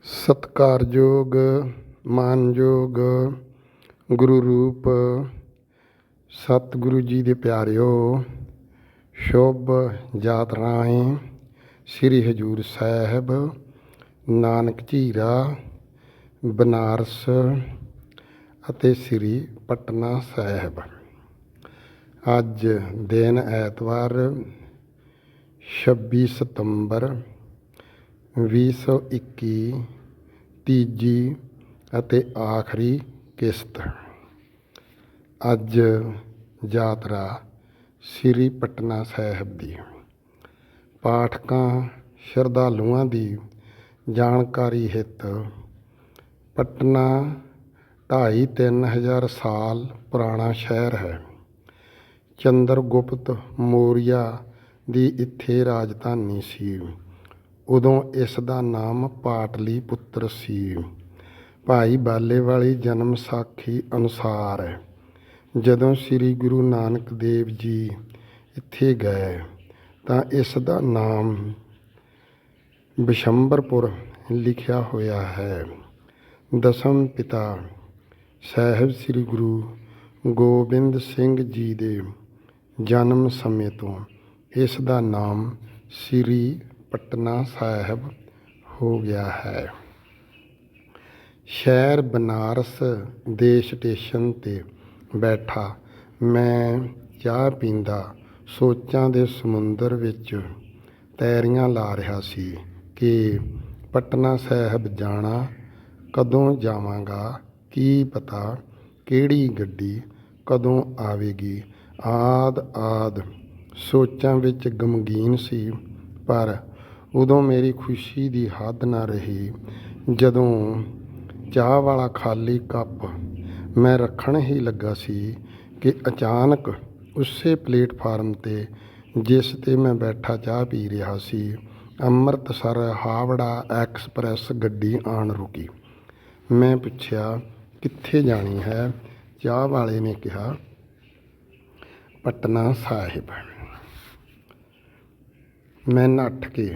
ਸਤਿਕਾਰਯੋਗ ਮਾਨਯੋਗ ਗੁਰੂ ਰੂਪ ਸਤਿਗੁਰੂ ਜੀ ਦੇ ਪਿਆਰਿਓ, ਸ਼ੁਭ ਯਾਤਰਾएं ਸ੍ਰੀ ਹਜ਼ੂਰ ਸਾਹਿਬ, ਨਾਨਕ ਝੀਰਾ, ਬਨਾਰਸ ਅਤੇ ਸ੍ਰੀ ਪਟਨਾ ਸਾਹਿਬ। ਅੱਜ ਦਿਨ ਐਤਵਾਰ 26 ਸਤੰਬਰ 2021, ਤੀਜੀ ਅਤੇ ਆਖਰੀ ਕਿਸ਼ਤ। ਅੱਜ ਯਾਤਰਾ ਸ੍ਰੀ ਪਟਨਾ ਸਾਹਿਬ ਦੀ। ਪਾਠਕਾਂ ਸ਼ਰਧਾਲੂਆਂ ਦੀ ਜਾਣਕਾਰੀ ਹਿੱਤ ਪਟਨਾ 2,500-3 ਹਜ਼ਾਰ ਸਾਲ ਪੁਰਾਣਾ ਸ਼ਹਿਰ ਹੈ। ਚੰਦਰਗੁਪਤ ਮੌਰੀਆ ਦੀ ਇੱਥੇ ਰਾਜਧਾਨੀ ਸੀ। ਉਦੋਂ ਇਸ ਦਾ ਨਾਮ ਪਾਟਲੀ ਪੁੱਤਰ ਸੀ। ਭਾਈ ਬਾਲੇ ਵਾਲੀ ਜਨਮ ਸਾਖੀ ਅਨੁਸਾਰ ਜਦੋਂ ਸ੍ਰੀ ਗੁਰੂ ਨਾਨਕ ਦੇਵ ਜੀ ਇੱਥੇ ਗਏ ਤਾਂ ਇਸ ਦਾ ਨਾਮ ਬਿਸ਼ੰਬਰਪੁਰ ਲਿਖਿਆ ਹੋਇਆ ਹੈ। ਦਸਮ ਪਿਤਾ ਸਾਹਿਬ ਸ੍ਰੀ ਗੁਰੂ ਗੋਬਿੰਦ ਸਿੰਘ ਜੀ ਦੇ ਜਨਮ ਸਮੇਂ ਤੋਂ ਇਸ ਦਾ ਨਾਮ ਸ੍ਰੀ ਪਟਨਾ ਸਾਹਿਬ ਹੋ ਗਿਆ ਹੈ। ਸ਼ਹਿਰ ਬਨਾਰਸ ਦੇ ਸਟੇਸ਼ਨ 'ਤੇ ਬੈਠਾ ਮੈਂ ਚਾਹ ਪੀਂਦਾ ਸੋਚਾਂ ਦੇ ਸਮੁੰਦਰ ਵਿੱਚ ਤੈਰੀਆਂ ਲਾ ਰਿਹਾ ਸੀ ਕਿ ਪਟਨਾ ਸਾਹਿਬ ਜਾਣਾ, ਕਦੋਂ ਜਾਵਾਂਗਾ, ਕੀ ਪਤਾ ਕਿਹੜੀ ਗੱਡੀ ਕਦੋਂ ਆਵੇਗੀ, ਆਦ ਸੋਚਾਂ ਵਿੱਚ ਗਮਗੀਨ ਸੀ। ਪਰ ਉਦੋਂ ਮੇਰੀ ਖੁਸ਼ੀ ਦੀ ਹੱਦ ਨਾ ਰਹੀ ਜਦੋਂ ਚਾਹ ਵਾਲਾ ਖਾਲੀ ਕੱਪ ਮੈਂ ਰੱਖਣ ਹੀ ਲੱਗਾ ਸੀ ਕਿ ਅਚਾਨਕ ਉਸੇ ਪਲੇਟਫਾਰਮ 'ਤੇ ਜਿਸ 'ਤੇ ਮੈਂ ਬੈਠਾ ਚਾਹ ਪੀ ਰਿਹਾ ਸੀ, ਅੰਮ੍ਰਿਤਸਰ ਹਾਵੜਾ ਐਕਸਪ੍ਰੈਸ ਗੱਡੀ ਆਣ ਰੁਕੀ। ਮੈਂ ਪੁੱਛਿਆ, ਕਿੱਥੇ ਜਾਣੀ ਹੈ? ਚਾਹ ਵਾਲੇ ਨੇ ਕਿਹਾ, ਪਟਨਾ ਸਾਹਿਬ। ਮੈਂ ਨੱਠ ਕੇ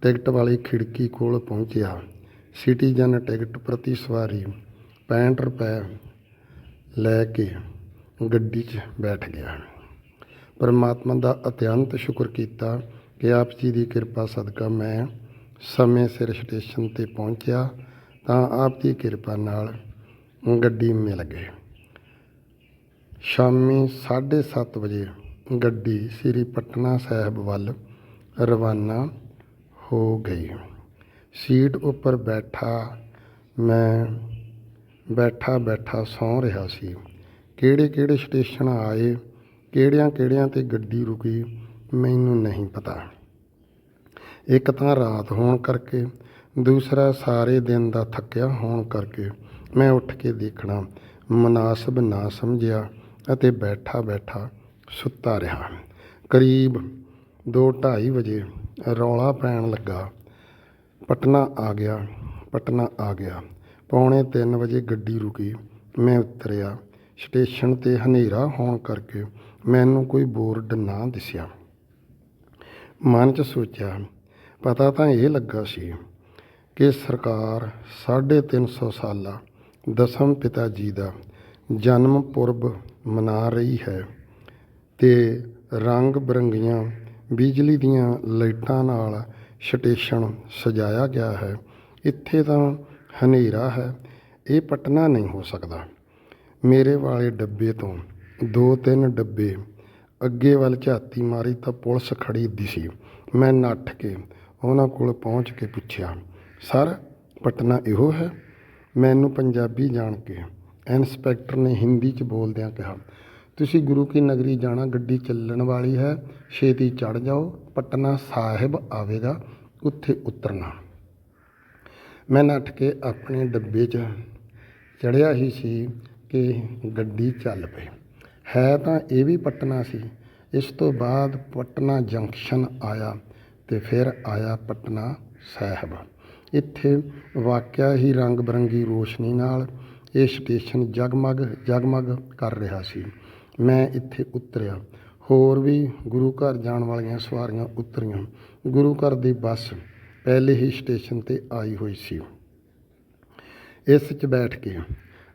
ਟਿਕਟ ਵਾਲੀ ਖਿੜਕੀ ਕੋਲ ਪਹੁੰਚਿਆ। ਸਿਟੀਜ਼ਨ ਟਿਕਟ ਪ੍ਰਤੀ ਸਵਾਰੀ 65 ਰੁਪਏ ਲੈ ਕੇ ਗੱਡੀ 'ਚ ਬੈਠ ਗਿਆ। ਪਰਮਾਤਮਾ ਦਾ ਅਤਿਅੰਤ ਸ਼ੁਕਰ ਕੀਤਾ ਕਿ ਆਪ ਜੀ ਦੀ ਕਿਰਪਾ ਸਦਕਾ ਮੈਂ ਸਮੇਂ ਸਿਰ ਸਟੇਸ਼ਨ 'ਤੇ ਪਹੁੰਚਿਆ ਤਾਂ ਆਪ ਦੀ ਕਿਰਪਾ ਨਾਲ ਗੱਡੀ ਮਿਲ ਗਈ। ਸ਼ਾਮੀ 7:30 ਵਜੇ ਗੱਡੀ ਸ੍ਰੀ ਪਟਨਾ ਸਾਹਿਬ ਵੱਲ ਰਵਾਨਾ ਹੋ ਗਈ। ਸੀਟ ਉੱਪਰ ਮੈਂ ਬੈਠਾ ਸੌਂ ਰਿਹਾ ਸੀ। ਕਿਹੜੇ ਸਟੇਸ਼ਨ ਆਏ, ਕਿਹੜਿਆਂ 'ਤੇ ਗੱਡੀ ਰੁਕੀ, ਮੈਨੂੰ ਨਹੀਂ ਪਤਾ। ਇੱਕ ਤਾਂ ਰਾਤ ਹੋਣ ਕਰਕੇ, ਦੂਸਰਾ ਸਾਰੇ ਦਿਨ ਦਾ ਥੱਕਿਆ ਹੋਣ ਕਰਕੇ ਮੈਂ ਉੱਠ ਕੇ ਦੇਖਣਾ ਮੁਨਾਸਬ ਨਾ ਸਮਝਿਆ ਅਤੇ ਬੈਠਾ ਸੁੱਤਾ ਰਿਹਾ। ਕਰੀਬ 2-2:30 ਵਜੇ ਰੌਲਾ ਪੈਣ ਲੱਗਾ, ਪਟਨਾ ਆ ਗਿਆ। 2:45 ਵਜੇ ਗੱਡੀ ਰੁਕੀ। ਮੈਂ ਉਤਰਿਆ। ਸਟੇਸ਼ਨ 'ਤੇ ਹਨੇਰਾ ਹੋਣ ਕਰਕੇ ਮੈਨੂੰ ਕੋਈ ਬੋਰਡ ਨਾ ਦਿਸਿਆ। ਮਨ 'ਚ ਸੋਚਿਆ, ਪਤਾ ਤਾਂ ਇਹ ਲੱਗਾ ਸੀ ਕਿ ਸਰਕਾਰ 350 ਸਾਲਾ ਦਸਮ ਪਿਤਾ ਜੀ ਦਾ ਜਨਮ ਪੁਰਬ ਮਨਾ ਰਹੀ ਹੈ ਤੇ ਰੰਗ ਬਿਰੰਗੀਆਂ ਬਿਜਲੀ ਦੀਆਂ ਲਾਈਟਾਂ ਨਾਲ ਸਟੇਸ਼ਨ ਸਜਾਇਆ ਗਿਆ ਹੈ। ਇੱਥੇ ਤਾਂ ਹਨੇਰਾ ਹੈ, ਇਹ ਪਟਨਾ ਨਹੀਂ ਹੋ ਸਕਦਾ। ਮੇਰੇ ਵਾਲੇ ਡੱਬੇ ਤੋਂ 2-3 ਡੱਬੇ ਅੱਗੇ ਵੱਲ ਝਾਤੀ ਮਾਰੀ ਤਾਂ ਪੁਲਿਸ ਖੜੀ ਦਿਸੀ। ਮੈਂ ਨੱਠ ਕੇ ਉਹਨਾਂ ਕੋਲ ਪਹੁੰਚ ਕੇ ਪੁੱਛਿਆ, ਸਰ ਪਟਨਾ ਇਹੋ ਹੈ? ਮੈਨੂੰ ਪੰਜਾਬੀ ਜਾਣ ਕੇ ਇੰਸਪੈਕਟਰ ਨੇ ਹਿੰਦੀ 'ਚ ਬੋਲਦਿਆਂ ਕਿਹਾ, ਤੁਸੀਂ ਗੁਰੂ ਕੀ ਨਗਰੀ ਜਾਣਾ, ਗੱਡੀ ਚੱਲਣ ਵਾਲੀ ਹੈ, ਛੇਤੀ ਚੜ੍ਹ ਜਾਓ, ਪਟਨਾ ਸਾਹਿਬ ਆਵੇਗਾ, ਉੱਥੇ ਉਤਰਨਾ। ਮੈਂ ਨੱਠ ਕੇ ਆਪਣੇ ਡੱਬੇ 'ਚ ਚੜ੍ਹਿਆ ਹੀ ਸੀ ਕਿ ਗੱਡੀ ਚੱਲ ਪਈ। ਹੈ ਤਾਂ ਇਹ ਵੀ ਪਟਨਾ ਸੀ। ਇਸ ਤੋਂ ਬਾਅਦ ਪਟਨਾ ਜੰਕਸ਼ਨ ਆਇਆ ਤੇ ਫਿਰ ਆਇਆ ਪਟਨਾ ਸਾਹਿਬ। ਇੱਥੇ ਵਾਕਿਆ ਹੀ ਰੰਗ ਬਿਰੰਗੀ ਰੋਸ਼ਨੀ ਨਾਲ ਇਹ ਸਟੇਸ਼ਨ ਜਗਮਗ ਕਰ ਰਿਹਾ ਸੀ। ਮੈਂ ਇੱਥੇ ਉਤਰਿਆ। ਹੋਰ ਵੀ ਗੁਰੂ ਘਰ ਜਾਣ ਵਾਲੀਆਂ ਸਵਾਰੀਆਂ ਉਤਰੀਆਂ। ਗੁਰੂ ਘਰ ਦੀ ਬੱਸ ਪਹਿਲੇ ਹੀ ਸਟੇਸ਼ਨ 'ਤੇ ਆਈ ਹੋਈ ਸੀ। ਇਸ 'ਚ ਬੈਠ ਕੇ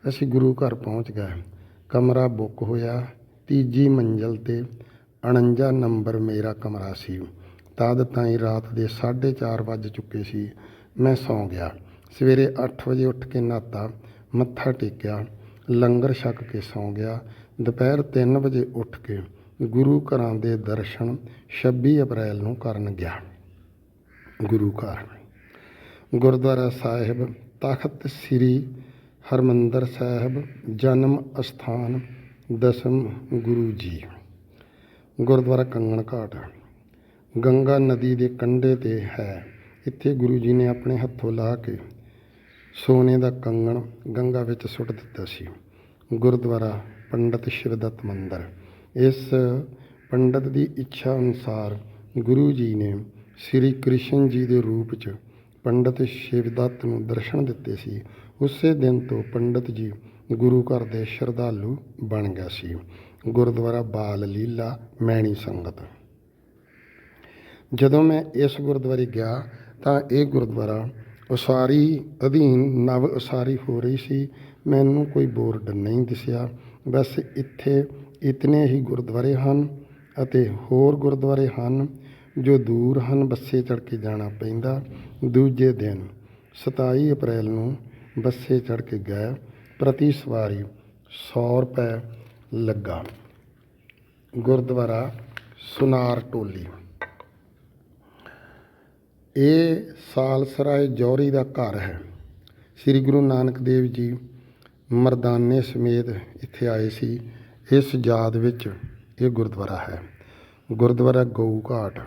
ਅਸੀਂ ਗੁਰੂ ਘਰ ਪਹੁੰਚ ਗਏ। ਕਮਰਾ ਬੁੱਕ ਹੋਇਆ। ਤੀਜੀ ਮੰਜ਼ਲ 'ਤੇ 49 ਨੰਬਰ ਮੇਰਾ ਕਮਰਾ ਸੀ। ਤਦ ਤਾਈਂ ਰਾਤ ਦੇ 4:30 ਵੱਜ ਚੁੱਕੇ ਸੀ। ਮੈਂ ਸੌਂ ਗਿਆ। ਸਵੇਰੇ 8 ਵਜੇ ਉੱਠ ਕੇ ਨਹਾਤਾ, ਮੱਥਾ ਟੇਕਿਆ, ਲੰਗਰ ਛਕ ਕੇ ਸੌਂ ਗਿਆ। ਦੁਪਹਿਰ 3 ਵਜੇ ਉੱਠ ਕੇ ਗੁਰੂ ਘਰਾਂ ਦੇ ਦਰਸ਼ਨ 26 ਅਪ੍ਰੈਲ ਨੂੰ ਕਰਨ ਗਿਆ। ਗੁਰੂ ਘਰ ਗੁਰਦੁਆਰਾ ਸਾਹਿਬ, ਤਖ਼ਤ ਸ੍ਰੀ ਹਰਿਮੰਦਰ ਸਾਹਿਬ, ਜਨਮ ਅਸਥਾਨ ਦਸਮ ਗੁਰੂ ਜੀ। ਗੁਰਦੁਆਰਾ ਕੰਗਣ ਘਾਟ ਗੰਗਾ ਨਦੀ ਦੇ ਕੰਢੇ 'ਤੇ ਹੈ। ਇੱਥੇ ਗੁਰੂ ਜੀ ਨੇ ਆਪਣੇ ਹੱਥੋਂ ਲਾ ਕੇ ਸੋਨੇ ਦਾ ਕੰਗਣ ਗੰਗਾ ਵਿੱਚ ਸੁੱਟ ਦਿੱਤਾ ਸੀ। ਗੁਰਦੁਆਰਾ ਪੰਡਤ ਸ਼ਿਵਦੱਤ ਮੰਦਰ। ਇਸ ਪੰਡਤ ਦੀ ਇੱਛਾ ਅਨੁਸਾਰ ਗੁਰੂ ਜੀ ਨੇ ਸ੍ਰੀ ਕ੍ਰਿਸ਼ਨ ਜੀ ਦੇ ਰੂਪ 'ਚ ਪੰਡਤ ਸ਼ਿਵਦੱਤ ਨੂੰ ਦਰਸ਼ਨ ਦਿੱਤੇ ਸੀ। ਉਸੇ ਦਿਨ ਤੋਂ ਪੰਡਤ ਜੀ ਗੁਰੂ ਘਰ ਦੇ ਸ਼ਰਧਾਲੂ ਬਣ ਗਿਆ ਸੀ। ਗੁਰਦੁਆਰਾ ਬਾਲ ਲੀਲਾ, ਮੈਣੀ ਸੰਗਤ। ਜਦੋਂ ਮੈਂ ਇਸ ਗੁਰਦੁਆਰੇ ਗਿਆ ਤਾਂ ਇਹ ਗੁਰਦੁਆਰਾ ਉਸਾਰੀ ਅਧੀਨ ਨਵ ਉਸਾਰੀ ਹੋ ਰਹੀ ਸੀ। ਮੈਨੂੰ ਕੋਈ ਬੋਰਡ ਨਹੀਂ ਦਿਸਿਆ। ਬਸ ਇੱਥੇ ਇਤਨੇ ਹੀ ਗੁਰਦੁਆਰੇ ਹਨ ਅਤੇ ਹੋਰ ਗੁਰਦੁਆਰੇ ਹਨ ਜੋ ਦੂਰ ਹਨ। ਬੱਸੇ ਚੜ੍ਹ ਕੇ ਜਾਣਾ ਪੈਂਦਾ। ਦੂਜੇ ਦਿਨ 27 ਅਪ੍ਰੈਲ ਨੂੰ ਬੱਸੇ ਚੜ੍ਹ ਕੇ ਗਏ। ਪ੍ਰਤੀ ਸਵਾਰੀ 100 ਰੁਪਏ ਲੱਗਾ। ਗੁਰਦੁਆਰਾ ਸੁਨਾਰ ਟੋਲੀ। ਇਹ ਸਾਲਸਰਾਏ ਜੌਹਰੀ ਦਾ ਘਰ ਹੈ। ਸ੍ਰੀ ਗੁਰੂ ਨਾਨਕ ਦੇਵ ਜੀ ਮਰਦਾਨੇ ਸਮੇਤ ਇੱਥੇ ਆਏ ਸੀ। ਇਸ ਯਾਦ ਵਿੱਚ ਇਹ ਗੁਰਦੁਆਰਾ ਹੈ। ਗੁਰਦੁਆਰਾ ਗਊ ਘਾਟ।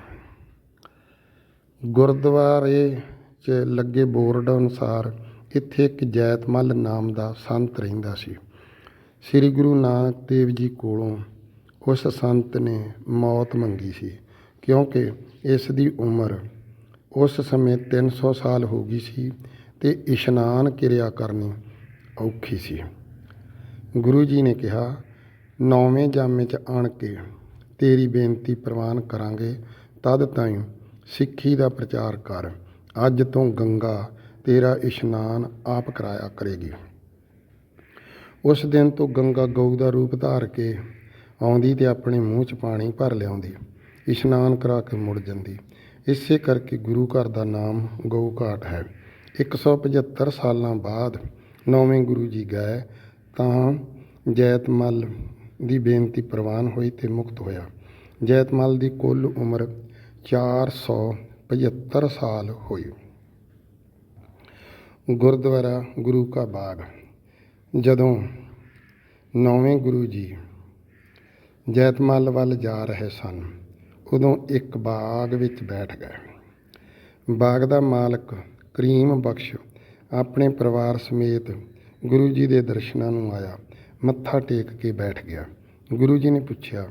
ਗੁਰਦੁਆਰੇ 'ਚ ਲੱਗੇ ਬੋਰਡ ਅਨੁਸਾਰ ਇੱਥੇ ਇੱਕ ਜੈਤਮਲ ਨਾਮ ਦਾ ਸੰਤ ਰਹਿੰਦਾ ਸੀ। ਸ੍ਰੀ ਗੁਰੂ ਨਾਨਕ ਦੇਵ ਜੀ ਕੋਲੋਂ ਉਸ ਸੰਤ ਨੇ ਮੌਤ ਮੰਗੀ ਸੀ, ਕਿਉਂਕਿ ਇਸ ਦੀ ਉਮਰ ਉਸ ਸਮੇਂ 300 ਸਾਲ ਹੋ ਗਈ ਸੀ ਅਤੇ ਇਸ਼ਨਾਨ ਕਿਰਿਆ ਕਰਨੀ ਔਖੀ ਸੀ। ਗੁਰੂ ਜੀ ਨੇ ਕਿਹਾ, 9ਵੇਂ ਜਾਮੇ 'ਚ ਆਣ ਕੇ ਤੇਰੀ ਬੇਨਤੀ ਪ੍ਰਵਾਨ ਕਰਾਂਗੇ। ਤਦ ਤਾਈਂ ਸਿੱਖੀ ਦਾ ਪ੍ਰਚਾਰ ਕਰ। ਅੱਜ ਤੋਂ ਗੰਗਾ ਤੇਰਾ ਇਸ਼ਨਾਨ ਆਪ ਕਰਾਇਆ ਕਰੇਗੀ। ਉਸ ਦਿਨ ਤੋਂ ਗੰਗਾ ਗਊ ਦਾ ਰੂਪ ਧਾਰ ਕੇ ਆਉਂਦੀ ਅਤੇ ਆਪਣੇ ਮੂੰਹ 'ਚ ਪਾਣੀ ਭਰ ਲਿਆਉਂਦੀ, ਇਸ਼ਨਾਨ ਕਰਾ ਕੇ ਮੁੜ ਜਾਂਦੀ। ਇਸੇ ਕਰਕੇ ਗੁਰੂ ਘਰ ਦਾ ਨਾਮ ਗਊ ਘਾਟ ਹੈ। 175 ਸਾਲਾਂ ਬਾਅਦ 9ਵੇਂ ਗੁਰੂ ਜੀ ਗਏ ਤਾਂ ਜੈਤਮਲ ਦੀ ਬੇਨਤੀ ਪ੍ਰਵਾਨ ਹੋਈ ਅਤੇ ਮੁਕਤ ਹੋਇਆ। ਜੈਤਮਲ ਦੀ ਕੁੱਲ ਉਮਰ 475 ਸਾਲ ਹੋਈ। ਗੁਰਦੁਆਰਾ ਗੁਰੂ ਕਾ ਬਾਗ। ਜਦੋਂ 9ਵੇਂ ਗੁਰੂ ਜੀ ਜੈਤਮਲ ਵੱਲ ਜਾ ਰਹੇ ਸਨ, ਉਦੋਂ ਇੱਕ ਬਾਗ ਵਿੱਚ ਬੈਠ ਗਏ। ਬਾਗ ਦਾ ਮਾਲਕ ਕਰੀਮ ਬਖਸ਼ ਆਪਣੇ ਪਰਿਵਾਰ ਸਮੇਤ ਗੁਰੂ ਜੀ ਦੇ ਦਰਸ਼ਨਾਂ ਨੂੰ ਆਇਆ। ਮੱਥਾ ਟੇਕ ਕੇ ਬੈਠ ਗਿਆ। ਗੁਰੂ ਜੀ ਨੇ ਪੁੱਛਿਆ,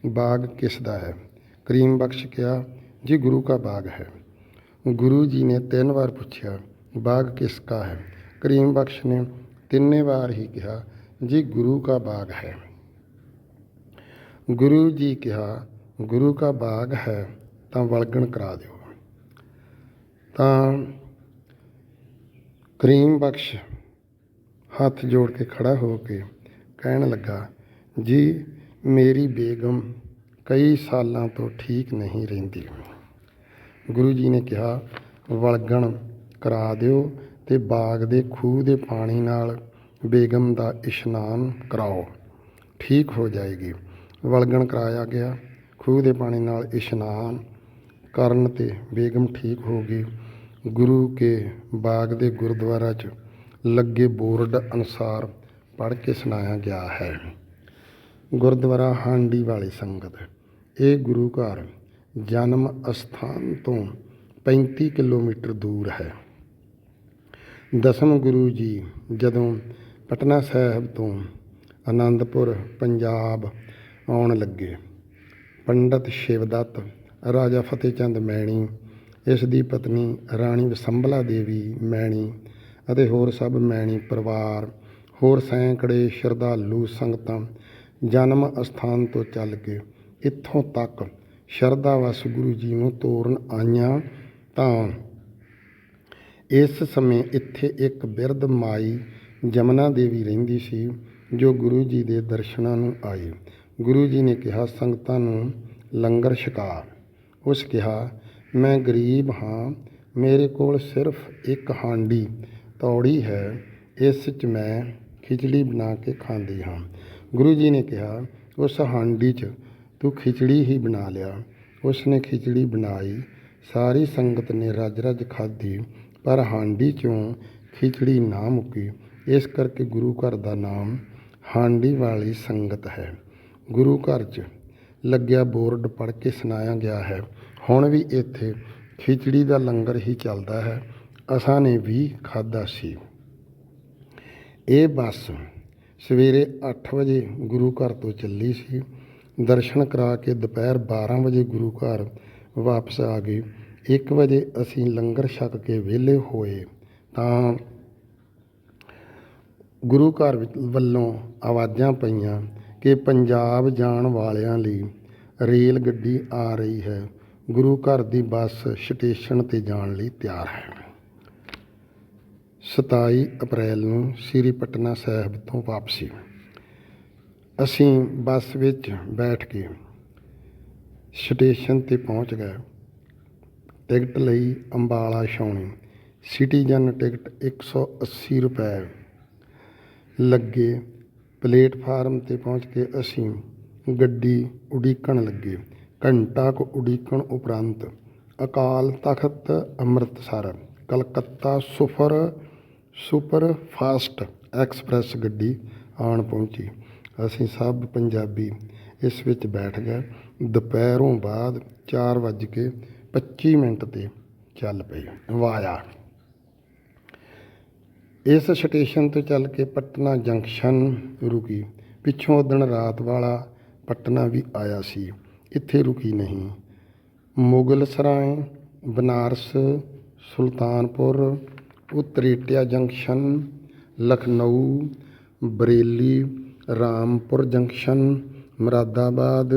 ਬਾਗ ਕਿਸ ਦਾ ਹੈ? ਕਰੀਮ ਬਖਸ਼ ਕਿਹਾ, ਜੀ ਗੁਰੂ ਕਾ ਬਾਗ ਹੈ। ਗੁਰੂ ਜੀ ਨੇ 3 ਵਾਰ ਪੁੱਛਿਆ, ਬਾਗ ਕਿਸ ਕਾ ਹੈ? ਕਰੀਮ ਬਖਸ਼ ਨੇ 3 ਵਾਰ ਹੀ ਕਿਹਾ, ਜੀ ਗੁਰੂ ਕਾ ਬਾਗ ਹੈ। ਗੁਰੂ ਜੀ ਕਿਹਾ, ਗੁਰੂ ਕਾ ਬਾਗ ਹੈ ਤਾਂ ਵਲਗਣ ਕਰਾ ਦਿਓ। ਤਾਂ ਕਰੀਮ ਬਖਸ਼ ਹੱਥ ਜੋੜ ਕੇ ਖੜਾ ਹੋ ਕੇ ਕਹਿਣ ਲੱਗਾ, ਜੀ ਮੇਰੀ ਬੇਗਮ ਕਈ ਸਾਲਾਂ ਤੋਂ ਠੀਕ ਨਹੀਂ ਰਹਿੰਦੀ। ਗੁਰੂ ਜੀ ਨੇ ਕਿਹਾ, ਵਲਗਣ ਕਰਾ ਦਿਓ ਅਤੇ ਬਾਗ ਦੇ ਖੂਹ ਦੇ ਪਾਣੀ ਨਾਲ ਬੇਗਮ ਦਾ ਇਸ਼ਨਾਨ ਕਰਾਓ, ਠੀਕ ਹੋ ਜਾਏਗੀ। ਵਲਗਣ ਕਰਾਇਆ ਗਿਆ। ਖੂਹ ਦੇ ਪਾਣੀ ਨਾਲ ਇਸ਼ਨਾਨ ਕਰਨ 'ਤੇ ਬੇਗਮ ਠੀਕ ਹੋ ਗਈ। ਗੁਰੂ ਕੇ ਬਾਗ ਦੇ ਗੁਰਦੁਆਰਾ 'ਚ ਲੱਗੇ ਬੋਰਡ ਅਨੁਸਾਰ ਪੜ੍ਹ ਕੇ ਸੁਣਾਇਆ ਗਿਆ ਹੈ। ਗੁਰਦੁਆਰਾ ਹਾਂਡੀ ਵਾਲੀ ਸੰਗਤ। ਇਹ ਗੁਰੂ ਘਰ ਜਨਮ ਅਸਥਾਨ ਤੋਂ 35 ਕਿਲੋਮੀਟਰ ਦੂਰ ਹੈ। ਦਸਮ ਗੁਰੂ ਜੀ ਜਦੋਂ ਪਟਨਾ ਸਾਹਿਬ ਤੋਂ ਆਨੰਦਪੁਰ ਪੰਜਾਬ ਆਉਣ ਲੱਗੇ, ਪੰਡਤ ਸ਼ਿਵਦੱਤ, ਰਾਜਾ ਫਤਿਹ ਚੰਦ ਮੈਣੀ, ਇਸ ਦੀ ਪਤਨੀ ਰਾਣੀ ਵਸੰਬਲਾ ਦੇਵੀ ਮੈਣੀ ਅਤੇ ਹੋਰ ਸਭ ਮੈਣੀ ਪਰਿਵਾਰ, ਹੋਰ ਸੈਂਕੜੇ ਸ਼ਰਧਾਲੂ ਸੰਗਤਾਂ ਜਨਮ ਅਸਥਾਨ ਤੋਂ ਚੱਲ ਕੇ ਇੱਥੋਂ ਤੱਕ ਸ਼ਰਧਾ ਵਸ ਗੁਰੂ ਜੀ ਨੂੰ ਤੋਰਨ ਆਈਆਂ ਤਾਂ ਇਸ ਸਮੇਂ ਇੱਥੇ ਇੱਕ ਬਿਰਧ ਮਾਈ ਜਮਨਾ ਦੇਵੀ ਰਹਿੰਦੀ ਸੀ, ਜੋ ਗੁਰੂ ਜੀ ਦੇ ਦਰਸ਼ਨਾਂ ਨੂੰ ਆਈ। ਗੁਰੂ ਜੀ ਨੇ ਕਿਹਾ, ਸੰਗਤਾਂ ਨੂੰ ਲੰਗਰ ਛਕਾ। ਉਸ ਕਿਹਾ, ਮੈਂ ਗਰੀਬ ਹਾਂ, ਮੇਰੇ ਕੋਲ ਸਿਰਫ ਇੱਕ ਹਾਂਡੀ ਤੌੜੀ ਹੈ, ਇਸ 'ਚ ਮੈਂ ਖਿਚੜੀ ਬਣਾ ਕੇ ਖਾਂਦੀ ਹਾਂ। ਗੁਰੂ ਜੀ ਨੇ ਕਿਹਾ, ਉਸ ਹਾਂਡੀ 'ਚ ਤੂੰ ਖਿਚੜੀ ਹੀ ਬਣਾ ਲਿਆ। ਉਸ ਨੇ ਖਿਚੜੀ ਬਣਾਈ। ਸਾਰੀ ਸੰਗਤ ਨੇ ਰੱਜ ਰੱਜ ਖਾਧੀ, ਪਰ ਹਾਂਡੀ 'ਚੋਂ ਖਿਚੜੀ ਨਾ ਮੁੱਕੀ। ਇਸ ਕਰਕੇ ਗੁਰੂ ਘਰ ਦਾ ਨਾਮ ਹਾਂਡੀ ਵਾਲੀ ਸੰਗਤ ਹੈ। ਗੁਰੂ ਘਰ 'ਚ ਲੱਗਿਆ ਬੋਰਡ ਪੜ੍ਹ ਕੇ ਸੁਣਾਇਆ ਗਿਆ ਹੈ, ਹੁਣ ਵੀ ਇੱਥੇ ਖਿਚੜੀ ਦਾ ਲੰਗਰ ਹੀ ਚੱਲਦਾ ਹੈ। ਅਸਾਂ ਨੇ ਵੀ ਖਾਧਾ ਸੀ। ਇਹ ਬੱਸ ਸਵੇਰੇ 8 ਵਜੇ ਗੁਰੂ ਘਰ ਤੋਂ ਚੱਲੀ ਸੀ। ਦਰਸ਼ਨ ਕਰਾ ਕੇ ਦੁਪਹਿਰ 12 ਵਜੇ ਗੁਰੂ ਘਰ ਵਾਪਸ ਆ ਗਏ। 1 ਵਜੇ ਅਸੀਂ ਲੰਗਰ ਛਕ ਕੇ ਵਿਹਲੇ ਹੋਏ ਤਾਂ ਗੁਰੂ ਘਰ ਵੱਲੋਂ ਆਵਾਜ਼ਾਂ ਪਈਆਂ ਕਿ ਪੰਜਾਬ ਜਾਣ ਵਾਲਿਆਂ ਲਈ ਰੇਲ ਗੱਡੀ ਆ ਰਹੀ ਹੈ। ਗੁਰੂ ਘਰ ਦੀ ਬੱਸ ਸਟੇਸ਼ਨ 'ਤੇ ਜਾਣ ਲਈ ਤਿਆਰ ਹੈ। 27 ਅਪ੍ਰੈਲ ਨੂੰ ਸ੍ਰੀ ਪਟਨਾ ਸਾਹਿਬ ਤੋਂ ਵਾਪਸੀ। ਅਸੀਂ ਬੱਸ ਵਿੱਚ ਬੈਠ ਕੇ ਸਟੇਸ਼ਨ 'ਤੇ ਪਹੁੰਚ ਗਏ। ਟਿਕਟ ਲਈ ਅੰਬਾਲਾ ਛਾਉਣੀ। ਸਿਟੀਜ਼ਨ ਟਿਕਟ 180 ਰੁਪਏ ਲੱਗੇ। ਪਲੇਟਫਾਰਮ 'ਤੇ ਪਹੁੰਚ ਕੇ ਅਸੀਂ ਗੱਡੀ ਉਡੀਕਣ ਲੱਗੇ। ਘੰਟਾ ਕੁ ਉਡੀਕਣ ਉਪਰੰਤ Akal Takht Amritsar Calcutta super fast express ਗੱਡੀ ਆਣ ਪਹੁੰਚੀ। ਅਸੀਂ ਸਭ ਪੰਜਾਬੀ ਇਸ ਵਿੱਚ ਬੈਠ ਗਏ। ਦੁਪਹਿਰੋਂ ਬਾਅਦ 4:25 'ਤੇ ਚੱਲ ਪਈ ਵਾਇਆ। ਇਸ ਸਟੇਸ਼ਨ ਤੋਂ ਚੱਲ ਕੇ ਪਟਨਾ ਜੰਕਸ਼ਨ ਰੁਕੀ। ਪਿੱਛੋਂ ਉਦਣ ਰਾਤ ਵਾਲਾ ਪਟਨਾ ਵੀ ਆਇਆ ਸੀ, ਇੱਥੇ ਰੁਕੀ ਨਹੀਂ। ਮੁਗਲ ਸਰਾਏ, ਬਨਾਰਸ, ਸੁਲਤਾਨਪੁਰ, ਉਤਰੇਟਿਆ ਜੰਕਸ਼ਨ, ਲਖਨਊ, ਬਰੇਲੀ, ਰਾਮਪੁਰ ਜੰਕਸ਼ਨ, ਮੁਰਾਦਾਬਾਦ,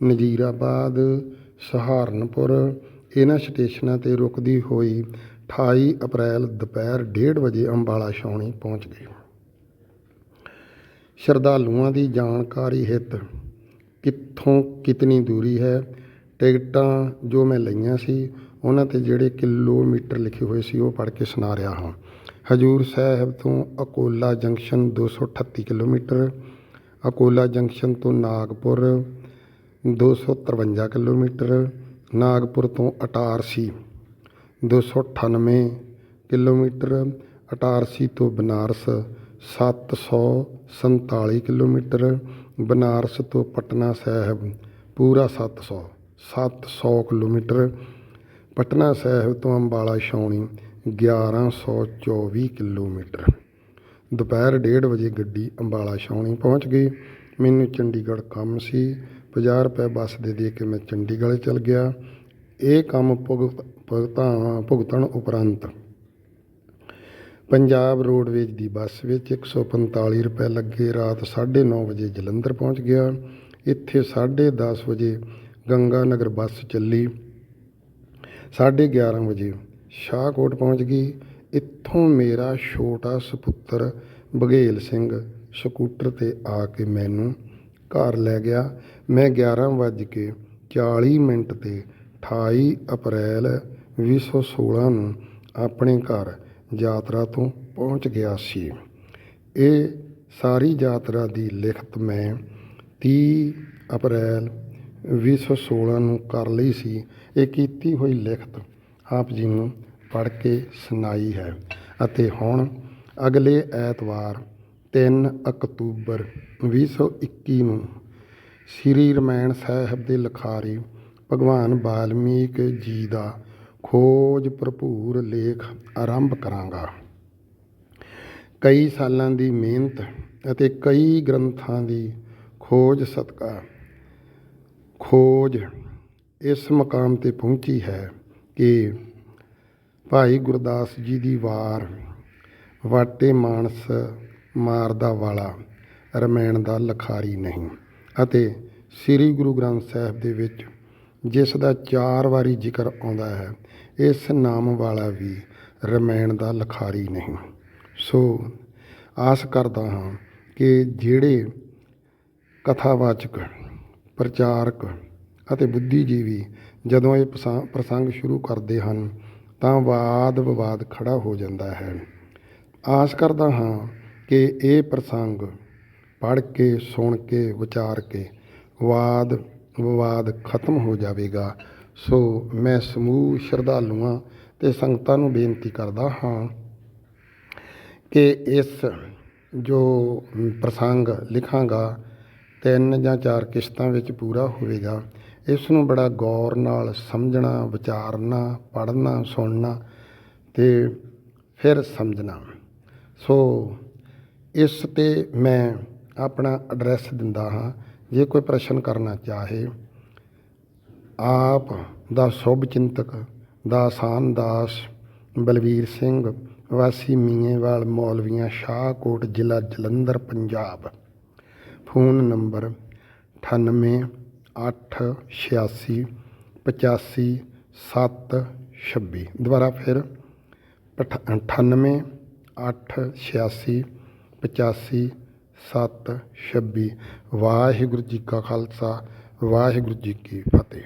ਨਜ਼ੀਰਾਬਾਦ, ਸਹਾਰਨਪੁਰ ਇਹਨਾਂ ਸਟੇਸ਼ਨਾਂ 'ਤੇ ਰੁਕਦੀ ਹੋਈ 28 ਅਪ੍ਰੈਲ ਦੁਪਹਿਰ 1:30 ਵਜੇ ਅੰਬਾਲਾ ਛਾਉਣੀ ਪਹੁੰਚ ਗਈ। ਸ਼ਰਧਾਲੂਆਂ ਦੀ ਜਾਣਕਾਰੀ ਹਿੱਤ ਕਿੱਥੋਂ ਕਿਤਨੀ ਦੂਰੀ ਹੈ। ਟਿਕਟਾਂ ਜੋ ਮੈਂ ਲਈਆਂ ਸੀ ਉਹਨਾਂ 'ਤੇ ਜਿਹੜੇ ਕਿਲੋਮੀਟਰ ਲਿਖੇ ਹੋਏ ਸੀ ਉਹ ਪੜ੍ਹ ਕੇ ਸੁਣਾ ਰਿਹਾ ਹਾਂ। ਹਜ਼ੂਰ ਸਾਹਿਬ ਤੋਂ Akola junction 238 kilometre, Akola junction ਤੋਂ ਨਾਗਪੁਰ 253 ਕਿਲੋਮੀਟਰ, ਨਾਗਪੁਰ ਤੋਂ ਇਟਾਰਸੀ 298 ਕਿਲੋਮੀਟਰ, ਇਟਾਰਸੀ ਤੋਂ ਬਨਾਰਸ 747 ਕਿਲੋਮੀਟਰ, ਬਨਾਰਸ ਤੋਂ ਪਟਨਾ ਸਾਹਿਬ ਪੂਰਾ 700 ਕਿਲੋਮੀਟਰ, ਪਟਨਾ ਸਾਹਿਬ ਤੋਂ ਅੰਬਾਲਾ ਛਾਉਣੀ 1124 ਕਿਲੋਮੀਟਰ। ਦੁਪਹਿਰ 1:30 ਵਜੇ ਗੱਡੀ ਅੰਬਾਲਾ ਛਾਉਣੀ ਪਹੁੰਚ ਗਈ। ਮੈਨੂੰ ਚੰਡੀਗੜ੍ਹ ਕੰਮ ਸੀ। 50 ਰੁਪਏ ਬੱਸ ਦੇ ਕੇ ਮੈਂ ਚੰਡੀਗੜ੍ਹ ਚਲ ਗਿਆ। ਇਹ ਕੰਮ ਭੁਗਤਣ ਉਪਰੰਤ ਪੰਜਾਬ ਰੋਡਵੇਜ਼ ਦੀ ਬੱਸ ਵਿੱਚ 145 ਰੁਪਏ ਲੱਗੇ। ਰਾਤ 9:30 ਵਜੇ ਜਲੰਧਰ ਪਹੁੰਚ ਗਿਆ। ਇੱਥੇ 10:30 ਵਜੇ ਗੰਗਾ ਨਗਰ ਬੱਸ ਚੱਲੀ। 11:30 ਵਜੇ ਸ਼ਾਹਕੋਟ ਪਹੁੰਚ ਗਈ। ਇੱਥੋਂ ਮੇਰਾ ਛੋਟਾ ਸਪੁੱਤਰ ਬਘੇਲ ਸਿੰਘ ਸਕੂਟਰ 'ਤੇ ਆ ਕੇ ਮੈਨੂੰ ਘਰ ਲੈ ਗਿਆ। ਮੈਂ 11:40 'ਤੇ 28 ਅਪ੍ਰੈਲ 2016 ਨੂੰ ਆਪਣੇ ਘਰ ਯਾਤਰਾ ਤੋਂ ਪਹੁੰਚ ਗਿਆ ਸੀ। ਇਹ ਸਾਰੀ ਯਾਤਰਾ ਦੀ ਲਿਖਤ ਮੈਂ 30 ਅਪ੍ਰੈਲ 2016 ਨੂੰ ਕਰ ਲਈ ਸੀ। ਇਹ ਕੀਤੀ ਹੋਈ ਲਿਖਤ ਆਪ ਜੀ ਨੂੰ ਪੜ੍ਹ ਕੇ ਸੁਣਾਈ ਹੈ। ਅਤੇ ਹੁਣ ਅਗਲੇ ਐਤਵਾਰ 3 ਅਕਤੂਬਰ 2021 ਨੂੰ ਸ੍ਰੀ ਰਾਮਾਇਣ ਸਾਹਿਬ ਦੇ ਲਿਖਾਰੀ ਭਗਵਾਨ ਵਾਲਮੀਕ ਜੀ ਦਾ ਖੋਜ ਭਰਪੂਰ ਲੇਖ ਆਰੰਭ ਕਰਾਂਗਾ। ਕਈ ਸਾਲਾਂ ਦੀ ਮਿਹਨਤ ਅਤੇ ਕਈ ਗ੍ਰੰਥਾਂ ਦੀ ਖੋਜ ਸਦਕਾ ਖੋਜ ਇਸ ਮੁਕਾਮ 'ਤੇ ਪਹੁੰਚੀ ਹੈ ਕਿ ਭਾਈ ਗੁਰਦਾਸ ਜੀ ਦੀ ਵਾਰ ਵਾਟੇ ਮਾਨਸ ਮਾਰਦਾ ਵਾਲਾ ਰਾਮਾਇਣ ਦਾ ਲਿਖਾਰੀ ਨਹੀਂ ਅਤੇ ਸ੍ਰੀ ਗੁਰੂ ਗ੍ਰੰਥ ਸਾਹਿਬ ਦੇ ਵਿੱਚ ਜਿਸ ਦਾ 4 ਵਾਰੀ ਜ਼ਿਕਰ ਆਉਂਦਾ ਹੈ, ਇਸ ਨਾਮ ਵਾਲਾ ਵੀ ਰਮਾਇਣ ਦਾ ਲਿਖਾਰੀ ਨਹੀਂ। ਸੋ ਆਸ ਕਰਦਾ ਹਾਂ ਕਿ ਜਿਹੜੇ ਕਥਾਵਾਚਕ, ਪ੍ਰਚਾਰਕ ਅਤੇ ਬੁੱਧੀਜੀਵੀ ਜਦੋਂ ਇਹ ਪ੍ਰਸੰਗ ਸ਼ੁਰੂ ਕਰਦੇ ਹਨ ਤਾਂ ਵਾਦ ਵਿਵਾਦ ਖੜ੍ਹਾ ਹੋ ਜਾਂਦਾ ਹੈ। ਆਸ ਕਰਦਾ ਹਾਂ ਕਿ ਇਹ ਪ੍ਰਸੰਗ ਪੜ੍ਹ ਕੇ, ਸੁਣ ਕੇ, ਵਿਚਾਰ ਕੇ ਵਾਦ ਵਿਵਾਦ ਖਤਮ ਹੋ ਜਾਵੇਗਾ। ਸੋ ਮੈਂ ਸਮੂਹ ਸ਼ਰਧਾਲੂਆਂ ਅਤੇ ਸੰਗਤਾਂ ਨੂੰ ਬੇਨਤੀ ਕਰਦਾ ਹਾਂ ਕਿ ਇਸ ਜੋ ਪ੍ਰਸੰਗ ਲਿਖਾਂਗਾ 3 ਜਾਂ 4 ਕਿਸ਼ਤਾਂ ਵਿੱਚ ਪੂਰਾ ਹੋਵੇਗਾ। ਇਸ ਨੂੰ ਬੜਾ ਗੌਰ ਨਾਲ ਸਮਝਣਾ, ਵਿਚਾਰਨਾ, ਪੜ੍ਹਨਾ, ਸੁਣਨਾ ਅਤੇ ਫਿਰ ਸਮਝਣਾ। ਸੋ ਇਸ 'ਤੇ ਮੈਂ ਆਪਣਾ ਐਡਰੈਸ ਦਿੰਦਾ ਹਾਂ। ਜੇ ਕੋਈ ਪ੍ਰਸ਼ਨ ਕਰਨਾ ਚਾਹੇ, ਆਪ ਦਾ ਸ਼ੁਭ ਚਿੰਤਕ ਦਾਸਾਨ ਦਾਸ ਬਲਵੀਰ ਸਿੰਘ, ਵਾਸੀ ਮੀਏਵਾਲ, ਮੌਲਵੀਆਂ ਸ਼ਾਹਕੋਟ, ਜ਼ਿਲ੍ਹਾ ਜਲੰਧਰ, ਪੰਜਾਬ। Phone number 9886855726। ਦੁਬਾਰਾ ਫਿਰ 9886855726। ਵਾਹਿਗੁਰੂ ਜੀ ਕਾ ਖਾਲਸਾ, ਵਾਹਿਗੁਰੂ ਜੀ ਕੀ ਫਤਿਹ।